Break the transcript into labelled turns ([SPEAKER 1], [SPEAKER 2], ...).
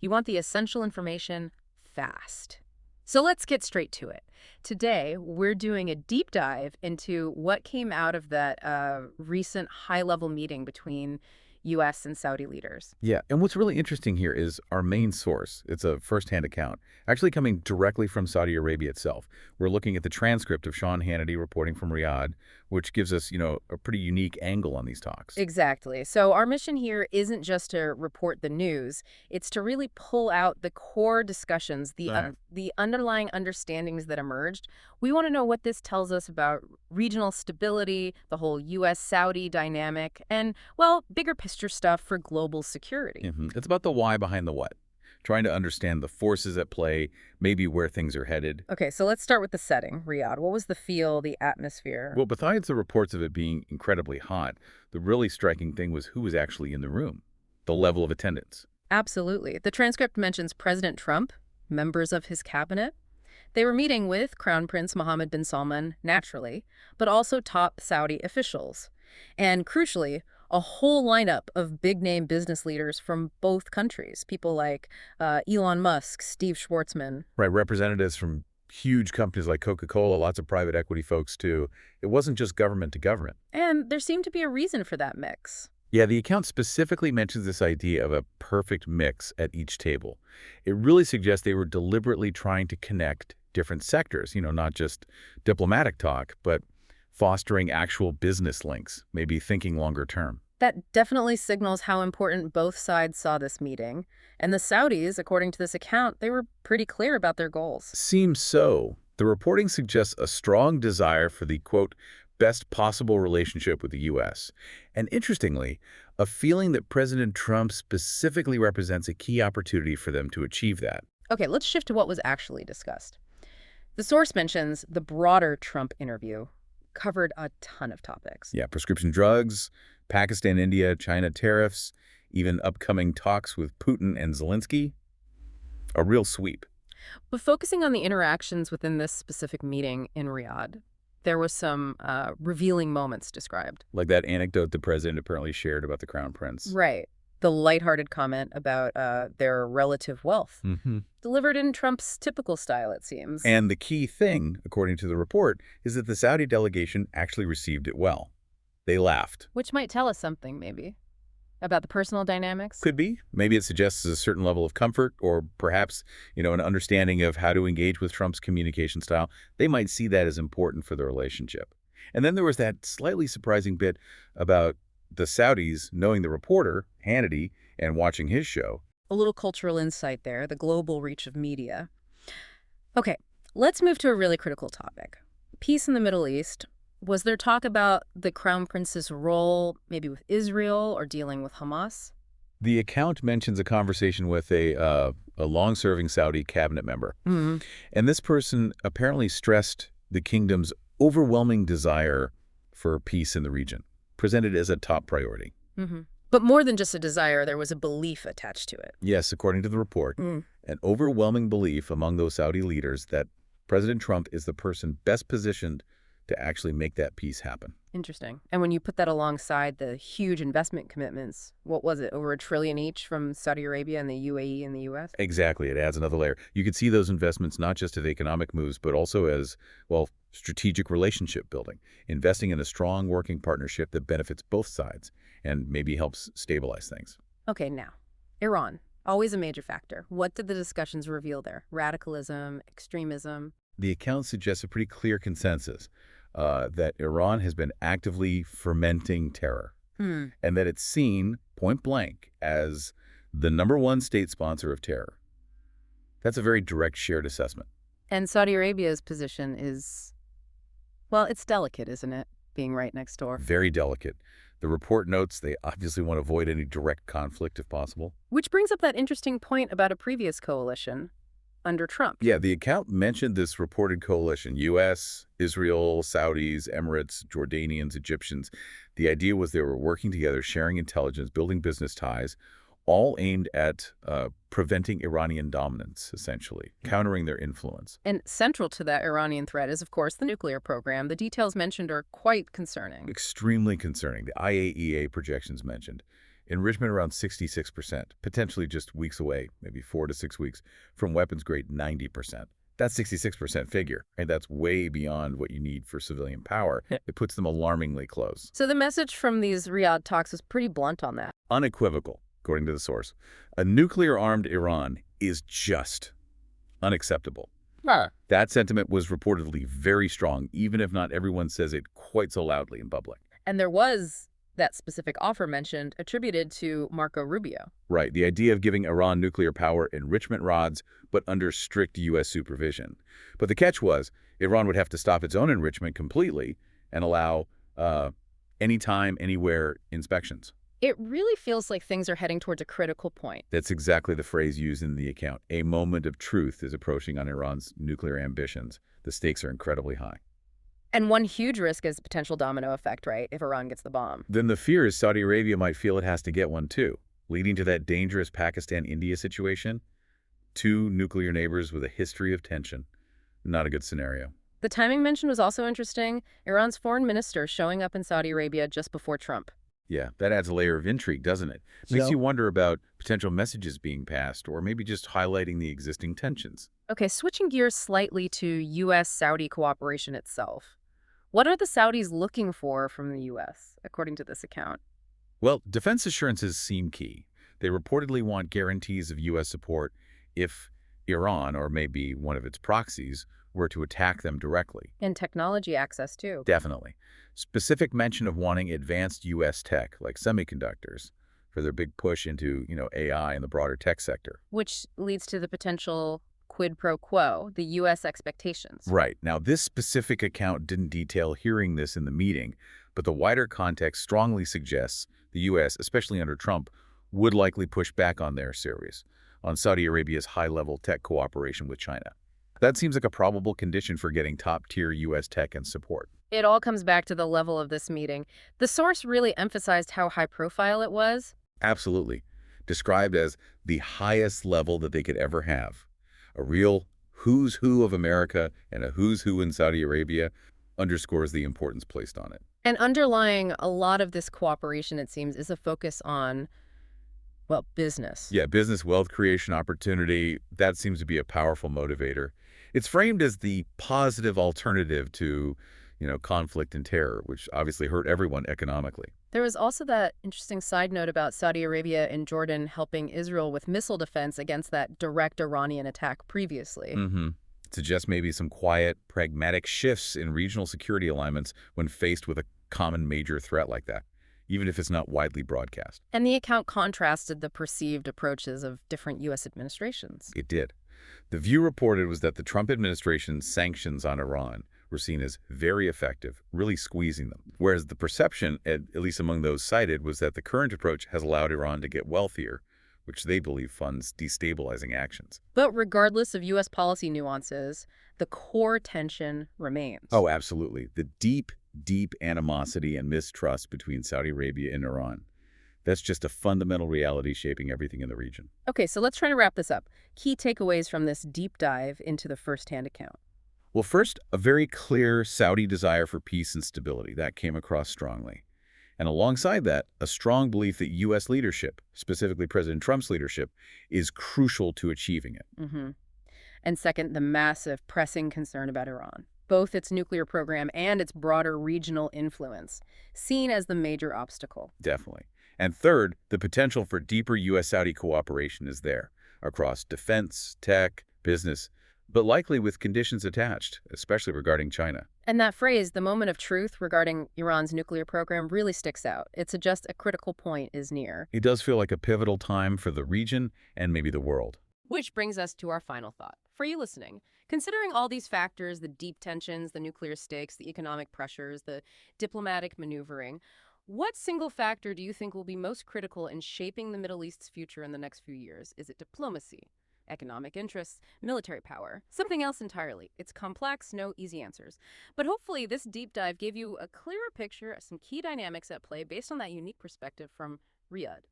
[SPEAKER 1] You want the essential information fast. So let's get straight to it. Today, we're doing a deep dive into what came out of that recent high-level meeting between U.S. and Saudi leaders.
[SPEAKER 2] Yeah, and what's really interesting here is our main source. It's a first-hand account, actually coming directly from Saudi Arabia itself. We're looking at the transcript of Sean Hannity reporting from Riyadh, which gives us, a pretty unique angle on these talks.
[SPEAKER 1] Exactly. So our mission here isn't just to report the news, it's to really pull out the core discussions, the underlying understandings that emerged. We want to know what this tells us about regional stability, the whole U.S.-Saudi dynamic, and, well, bigger picture stuff for global security.
[SPEAKER 2] It's about the why behind the what, trying to understand the forces at play, maybe where things are headed.
[SPEAKER 1] Okay, so let's start with the setting, Riyadh. What was the feel, the atmosphere?
[SPEAKER 2] Well, besides the reports of it being incredibly hot, the really striking thing was who was actually in the room, the level of attendance.
[SPEAKER 1] Absolutely. The transcript mentions President Trump, members of his cabinet. They were meeting with Crown Prince Mohammed bin Salman, naturally, but also top Saudi officials. And crucially, a whole lineup of big-name business leaders from both countries, people like Elon Musk, Steve Schwartzman.
[SPEAKER 2] Right, representatives from huge companies like Coca-Cola, lots of private equity folks too. It wasn't just government to government.
[SPEAKER 1] And there seemed to be a reason for that mix.
[SPEAKER 2] Yeah, the account specifically mentions this idea of a perfect mix at each table. It really suggests they were deliberately trying to connect different sectors, not just diplomatic talk, but fostering actual business links, maybe thinking longer term.
[SPEAKER 1] That definitely signals how important both sides saw this meeting. And the Saudis, according to this account, they were pretty clear about their goals.
[SPEAKER 2] Seems so. The reporting suggests a strong desire for the, quote, best possible relationship with the U.S. And interestingly, a feeling that President Trump specifically represents a key opportunity for them to achieve that.
[SPEAKER 1] Okay, let's shift to what was actually discussed. The source mentions the broader Trump interview covered a ton of topics.
[SPEAKER 2] Yeah, prescription drugs, Pakistan, India, China tariffs, even upcoming talks with Putin and Zelensky. A real sweep.
[SPEAKER 1] But focusing on the interactions within this specific meeting in Riyadh, there was some revealing moments described.
[SPEAKER 2] Like that anecdote the president apparently shared about the crown prince.
[SPEAKER 1] Right. The lighthearted comment about their relative wealth, delivered in Trump's typical style, it seems.
[SPEAKER 2] And the key thing, according to the report, is that the Saudi delegation actually received it well. They laughed.
[SPEAKER 1] Which might tell us something, maybe, about the personal dynamics.
[SPEAKER 2] Could be. Maybe it suggests a certain level of comfort or perhaps, an understanding of how to engage with Trump's communication style. They might see that as important for the relationship. And then there was that slightly surprising bit about the Saudis knowing the reporter, Hannity, and watching his show.
[SPEAKER 1] A little cultural insight there, the global reach of media. Okay, let's move to a really critical topic. Peace in the Middle East. Was there talk about the Crown Prince's role, maybe with Israel or dealing with Hamas?
[SPEAKER 2] The account mentions a conversation with a long-serving Saudi cabinet member. And this person apparently stressed the kingdom's overwhelming desire for peace in the region, presented as a top priority.
[SPEAKER 1] But more than just a desire, there was a belief attached to it.
[SPEAKER 2] Yes, according to the report, an overwhelming belief among those Saudi leaders that President Trump is the person best positioned to actually make that peace happen.
[SPEAKER 1] Interesting. And when you put that alongside the huge investment commitments, what was it, over $1 trillion each from Saudi Arabia and the UAE and the U.S.?
[SPEAKER 2] Exactly. It adds another layer. You could see those investments not just as economic moves, but also as, strategic relationship building, investing in a strong working partnership that benefits both sides and maybe helps stabilize things.
[SPEAKER 1] Okay, now, Iran, always a major factor. What did the discussions reveal there? Radicalism, extremism?
[SPEAKER 2] The account suggests a pretty clear consensus that Iran has been actively fermenting terror and that it's seen, point blank, as the #1 state sponsor of terror. That's a very direct shared assessment.
[SPEAKER 1] And Saudi Arabia's position is, it's delicate, isn't it, being right next door?
[SPEAKER 2] Very delicate. The report notes they obviously want to avoid any direct conflict if possible.
[SPEAKER 1] Which brings up that interesting point about a previous coalition under Trump.
[SPEAKER 2] Yeah, the account mentioned this reported coalition, U.S., Israel, Saudis, Emirates, Jordanians, Egyptians. The idea was they were working together, sharing intelligence, building business ties, all aimed at preventing Iranian dominance, essentially, countering their influence.
[SPEAKER 1] And central to that Iranian threat is, of course, the nuclear program. The details mentioned are quite concerning.
[SPEAKER 2] Extremely concerning. The IAEA projections mentioned. Enrichment around 66%, potentially just weeks away, maybe 4 to 6 weeks, from weapons-grade 90%. That 66% figure, and that's way beyond what you need for civilian power. It puts them alarmingly close.
[SPEAKER 1] So the message from these Riyadh talks was pretty blunt on that.
[SPEAKER 2] Unequivocal, according to the source. A nuclear-armed Iran is just unacceptable. That sentiment was reportedly very strong, even if not everyone says it quite so loudly in public.
[SPEAKER 1] And there was that specific offer mentioned attributed to Marco Rubio.
[SPEAKER 2] Right, the idea of giving Iran nuclear power enrichment rods, but under strict U.S. supervision. But the catch was, Iran would have to stop its own enrichment completely and allow anytime, anywhere inspections.
[SPEAKER 1] It really feels like things are heading towards a critical point.
[SPEAKER 2] That's exactly the phrase used in the account. A moment of truth is approaching on Iran's nuclear ambitions. The stakes are incredibly high.
[SPEAKER 1] And one huge risk is potential domino effect, right, if Iran gets the bomb.
[SPEAKER 2] Then the fear is Saudi Arabia might feel it has to get one too, leading to that dangerous Pakistan-India situation. Two nuclear neighbors with a history of tension. Not a good scenario.
[SPEAKER 1] The timing mentioned was also interesting. Iran's foreign minister showing up in Saudi Arabia just before Trump.
[SPEAKER 2] Yeah, that adds a layer of intrigue, doesn't it? Makes you wonder about potential messages being passed, or maybe just highlighting the existing tensions.
[SPEAKER 1] Okay, switching gears slightly to U.S.-Saudi cooperation itself. What are the Saudis looking for from the U.S., according to this account?
[SPEAKER 2] Well, defense assurances seem key. They reportedly want guarantees of U.S. support if Iran, or maybe one of its proxies, were to attack them directly.
[SPEAKER 1] And technology access, too.
[SPEAKER 2] Definitely. Specific mention of wanting advanced U.S. tech, like semiconductors, for their big push into, AI and the broader tech sector.
[SPEAKER 1] Which leads to the potential quid pro quo, the U.S. expectations.
[SPEAKER 2] Right. Now, this specific account didn't detail hearing this in the meeting, but the wider context strongly suggests the U.S., especially under Trump, would likely push back on their series, on Saudi Arabia's high-level tech cooperation with China. That seems like a probable condition for getting top-tier U.S. tech and support.
[SPEAKER 1] It all comes back to the level of this meeting. The source really emphasized how high-profile it was.
[SPEAKER 2] Absolutely. Described as the highest level that they could ever have. A real who's who of America and a who's who in Saudi Arabia underscores the importance placed on it.
[SPEAKER 1] And underlying a lot of this cooperation, it seems, is a focus on, well, business.
[SPEAKER 2] Yeah, business, wealth creation, opportunity, that seems to be a powerful motivator. It's framed as the positive alternative to, conflict and terror, which obviously hurt everyone economically.
[SPEAKER 1] There was also that interesting side note about Saudi Arabia and Jordan helping Israel with missile defense against that direct Iranian attack previously.
[SPEAKER 2] It suggests maybe some quiet, pragmatic shifts in regional security alignments when faced with a common major threat like that, even if it's not widely broadcast.
[SPEAKER 1] And the account contrasted the perceived approaches of different U.S. administrations.
[SPEAKER 2] It did. The view reported was that the Trump administration's sanctions on Iran were seen as very effective, really squeezing them. Whereas the perception, at least among those cited, was that the current approach has allowed Iran to get wealthier, which they believe funds destabilizing actions.
[SPEAKER 1] But regardless of U.S. policy nuances, the core tension remains.
[SPEAKER 2] Oh, absolutely. The deep, deep animosity and mistrust between Saudi Arabia and Iran. That's just a fundamental reality shaping everything in the region.
[SPEAKER 1] Okay, so let's try to wrap this up. Key takeaways from this deep dive into the first-hand account.
[SPEAKER 2] Well, first, a very clear Saudi desire for peace and stability. That came across strongly. And alongside that, a strong belief that U.S. leadership, specifically President Trump's leadership, is crucial to achieving it.
[SPEAKER 1] And second, the massive, pressing concern about Iran, both its nuclear program and its broader regional influence, seen as the major obstacle.
[SPEAKER 2] Definitely. And third, the potential for deeper U.S.-Saudi cooperation is there, across defense, tech, business, but likely with conditions attached, especially regarding China.
[SPEAKER 1] And that phrase, the moment of truth regarding Iran's nuclear program, really sticks out. It suggests a critical point is near.
[SPEAKER 2] It does feel like a pivotal time for the region and maybe the world.
[SPEAKER 1] Which brings us to our final thought. For you listening, considering all these factors, the deep tensions, the nuclear stakes, the economic pressures, the diplomatic maneuvering, what single factor do you think will be most critical in shaping the Middle East's future in the next few years? Is it diplomacy, economic interests, military power, something else entirely? It's complex, no easy answers. But hopefully this deep dive gave you a clearer picture of some key dynamics at play based on that unique perspective from Riyadh.